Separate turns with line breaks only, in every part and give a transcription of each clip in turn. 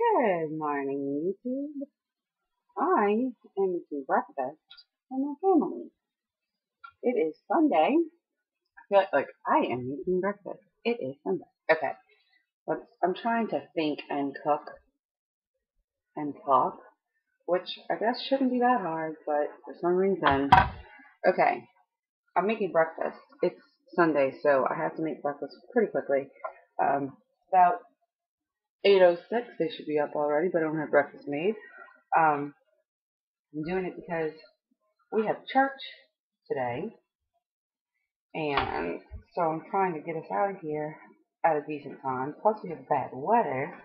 Good morning, YouTube. I am making breakfast for my family. It is Sunday. I feel like I am making breakfast. It is Sunday. Okay, I'm trying to think and cook and talk, which I guess shouldn't be that hard, but for some reason. Okay, I'm making breakfast. It's Sunday, so I have to make breakfast pretty quickly. About 8:06, they should be up already, but I don't have breakfast made. I'm doing it because we have church today, and so I'm trying to get us out of here at a decent time. Plus, we have bad weather,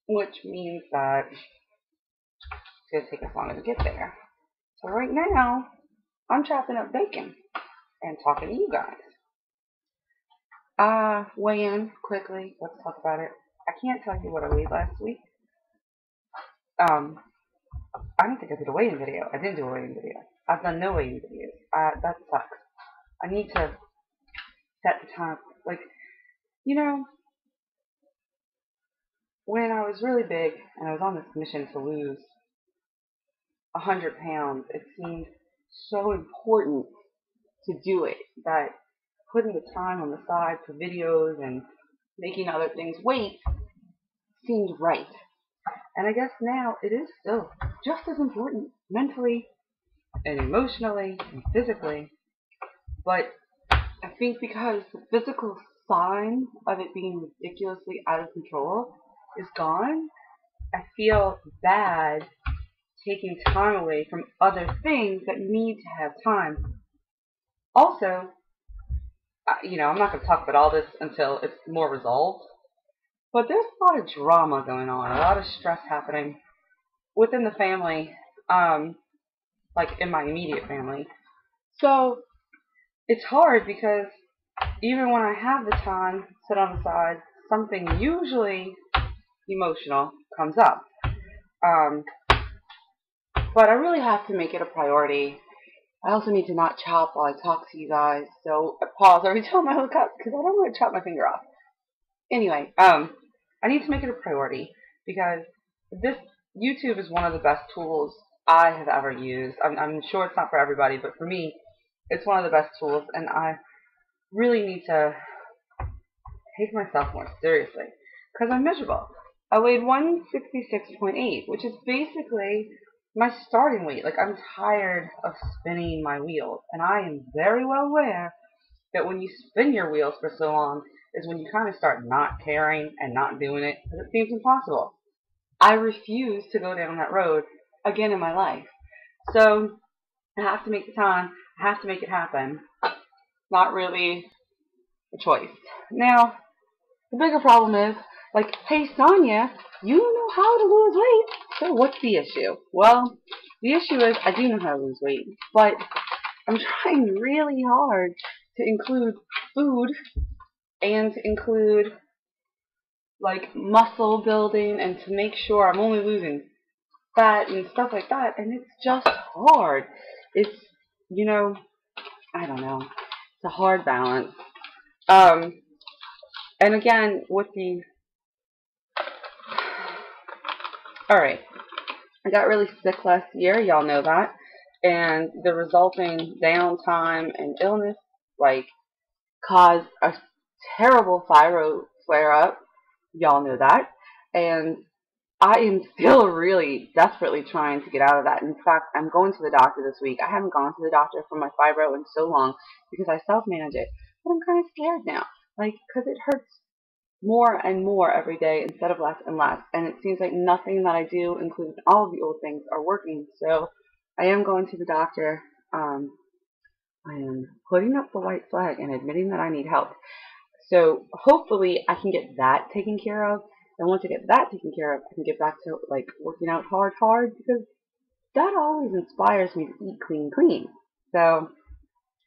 which means that it's going to take us longer to get there. So right now, I'm chopping up bacon and talking to you guys. Weigh in quickly. Let's talk about it. I can't tell you what I weighed last week. I don't think I did a weigh-in video. I didn't do a weigh-in video. I've done no weigh-in videos. That sucks. I need to set the time. Like, you know, when I was really big and I was on this mission to lose 100 pounds, it seemed so important to do it that putting the time on the side for videos and making other things wait seemed right. And I guess now it is still just as important mentally and emotionally and physically. But I think because the physical sign of it being ridiculously out of control is gone, I feel bad taking time away from other things that need to have time. Also, I'm not going to talk about all this until it's more resolved, but there's a lot of drama going on, a lot of stress happening within the family, like in my immediate family. So it's hard because even when I have the time set on the side, something usually emotional comes up. But I really have to make it a priority. I also need to not chop while I talk to you guys, so I pause every time I look up because I don't want to chop my finger off. Anyway, I need to make it a priority because this YouTube is one of the best tools I have ever used. I'm sure it's not for everybody, but for me, it's one of the best tools, and I really need to take myself more seriously because I'm miserable. I weighed 166.8, which is basically my starting weight. Like, I'm tired of spinning my wheels, and I am very well aware that when you spin your wheels for so long is when you kind of start not caring and not doing it because it seems impossible. I refuse to go down that road again in my life. So I have to make the time. I have to make it happen. Not really a choice. Now, the bigger problem is, like, hey, Sonia, you know how to lose weight. So what's the issue? Well, the issue is I do know how to lose weight, but I'm trying really hard to include food and to include, like, muscle building and to make sure I'm only losing fat and stuff like that, and it's just hard. It's, I don't know. It's a hard balance. And again, with the... Alright, I got really sick last year, y'all know that, and the resulting downtime and illness, like, caused a terrible thyroid flare-up, y'all know that, and I am still really desperately trying to get out of that. In fact, I'm going to the doctor this week. I haven't gone to the doctor for my fibro in so long because I self-manage it, but I'm kind of scared now, like, because it hurts more and more every day instead of less and less, and it seems like nothing that I do, including all of the old things, are working. So I am going to the doctor. I am putting up the white flag and admitting that I need help. So hopefully I can get that taken care of, and once I get that taken care of, I can get back to, like, working out hard, because that always inspires me to eat clean. So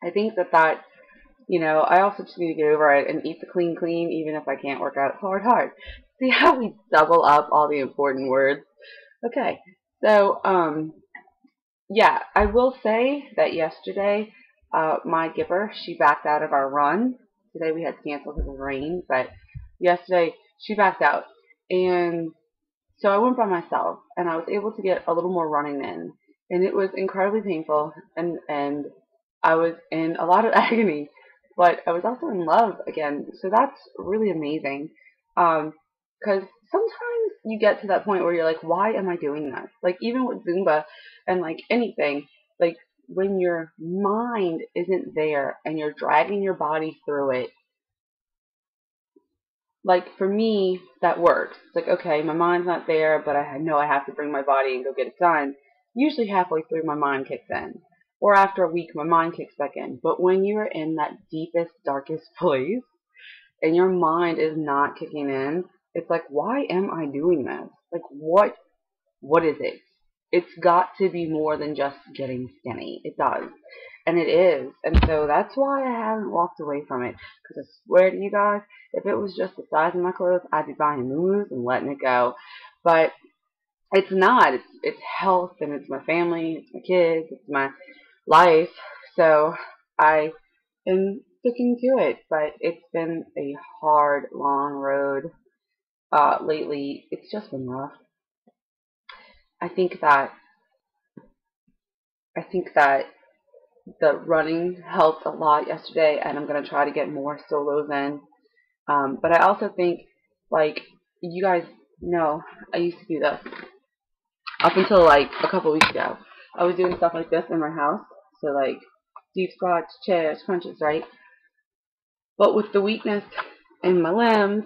I think that I also just need to get over it and eat the clean, even if I can't work out hard. See how we double up all the important words? Okay, so, yeah, I will say that yesterday, my Gipper, she backed out of our run. Today we had to cancel because of rain, but yesterday she backed out. And So I went by myself, and I was able to get a little more running in, and it was incredibly painful, and I was in a lot of agony, but I was also in love again. So that's really amazing. Because sometimes you get to that point where you're like, why am I doing this? Like even with Zumba and like anything, like when your mind isn't there and you're dragging your body through it, like for me, that works. It's like, okay, my mind's not there, but I know I have to bring my body and go get it done. Usually halfway through, my mind kicks in. Or after a week, my mind kicks back in. But when you're in that deepest, darkest place, and your mind is not kicking in, it's like, why am I doing this? Like, what is it? It's got to be more than just getting skinny. It does. And it is. And so that's why I haven't walked away from it. Because I swear to you guys, if it was just the size of my clothes, I'd be buying moo and letting it go. But it's not. It's health, and it's my family, it's my kids, it's my life. So I am sticking to it. But it's been a hard, long road lately. It's just been rough. I think that I think that the running helped a lot yesterday, and I'm gonna try to get more solos in. But I also think, like, you guys know, I used to do this up until like a couple weeks ago. I was doing stuff like this in my house, so like deep squats, chairs, crunches, right? But with the weakness in my limbs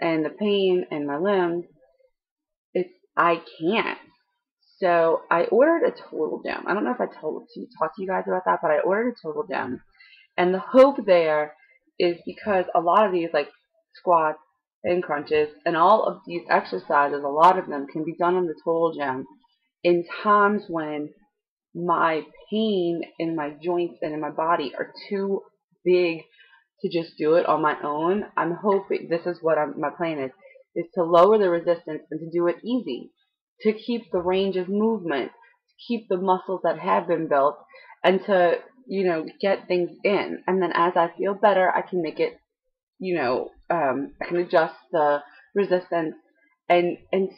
and the pain in my limbs, I can't. So I ordered a total gym. I don't know if I talked to you guys about that, but I ordered a total gym. And the hope there is because a lot of these, like squats and crunches and all of these exercises, a lot of them can be done in the total gym in times when my pain in my joints and in my body are too big to just do it on my own. I'm hoping this is what my plan is to lower the resistance and to do it easy, to keep the range of movement, to keep the muscles that have been built, and to, get things in. And then as I feel better, I can make it, I can adjust the resistance and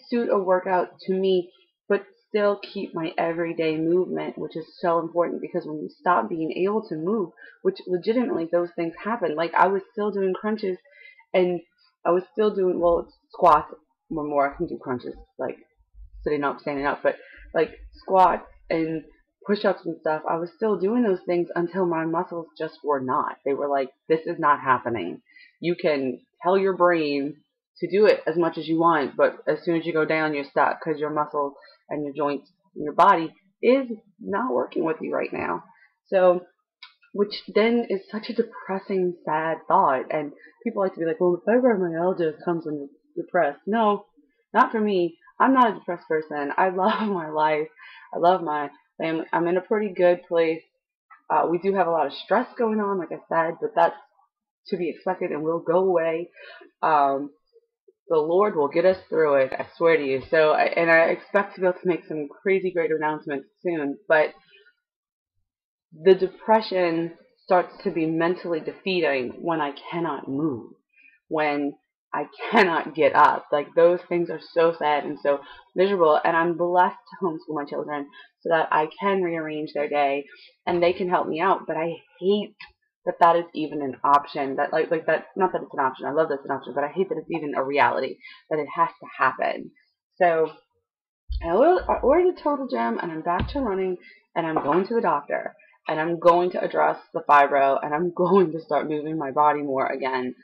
suit a workout to me, but still keep my everyday movement, which is so important, because when you stop being able to move, which legitimately those things happen. Like I was still doing crunches, and I was still doing, well, squats more. I can do crunches like sitting up, standing up, but like squats and push-ups and stuff, I was still doing those things until my muscles just were not. They were like, this is not happening. You can tell your brain to do it as much as you want, but as soon as you go down, you're stuck because your muscles and your joints and your body is not working with you right now. So, which then is such a depressing, sad thought. And people like to be like, well, fibromyalgia comes when you're depressed. No, not for me. I'm not a depressed person. I love my life. I love my family. I'm in a pretty good place. We do have a lot of stress going on, like I said, but that's to be expected and will go away. The Lord will get us through it, I swear to you. So, and I expect to be able to make some crazy great announcements soon, but the depression starts to be mentally defeating when I cannot move, when I cannot get up. Like, those things are so sad and so miserable, and I'm blessed to homeschool my children so that I can rearrange their day and they can help me out. But I hate that that is even an option. That like that, not that it's an option. I love that it's an option, but I hate that it's even a reality, that it has to happen. So I ordered the total gym, and I'm back to running, and I'm going to the doctor, and I'm going to address the fibro, and I'm going to start moving my body more again.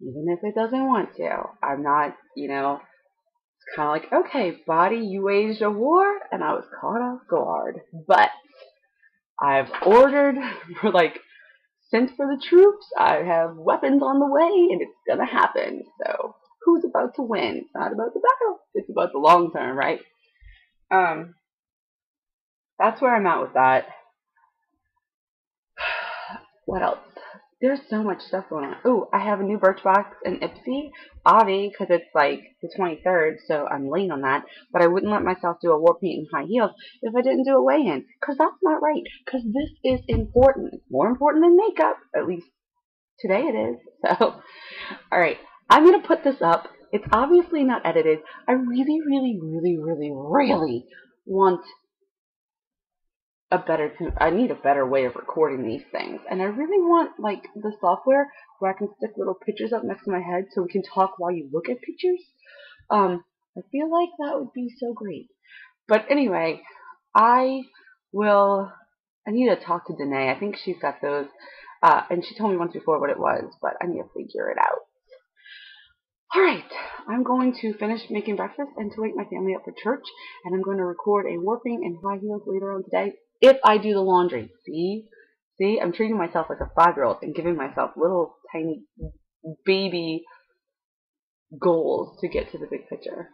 Even if it doesn't want to. I'm not, it's kind of like, okay, body, you waged a war, and I was caught off guard. But I've ordered sent for the troops. I have weapons on the way, and it's gonna happen. So who's about to win? It's not about the battle. It's about the long term, right? That's where I'm at with that. What else? There's so much stuff going on. Ooh, I have a new Birchbox in Ipsy, Avi, because it's like the 23rd, so I'm late on that. But I wouldn't let myself do a war paint in high heels if I didn't do a weigh-in, because that's not right. Because this is important. It's more important than makeup. At least today it is. So, alright. I'm going to put this up It's obviously not edited. I really, really, really, really, really want I need a better way of recording these things. And I really want, like, the software where I can stick little pictures up next to my head so we can talk while you look at pictures. I feel like that would be so great. But anyway, I need to talk to Danae. I think she's got those. And she told me once before what it was, but I need to figure it out. Alright, I'm going to finish making breakfast and to wake my family up for church, and I'm going to record a warping and high heels later on today if I do the laundry. See, I'm treating myself like a 5-year-old and giving myself little tiny baby goals to get to the big picture.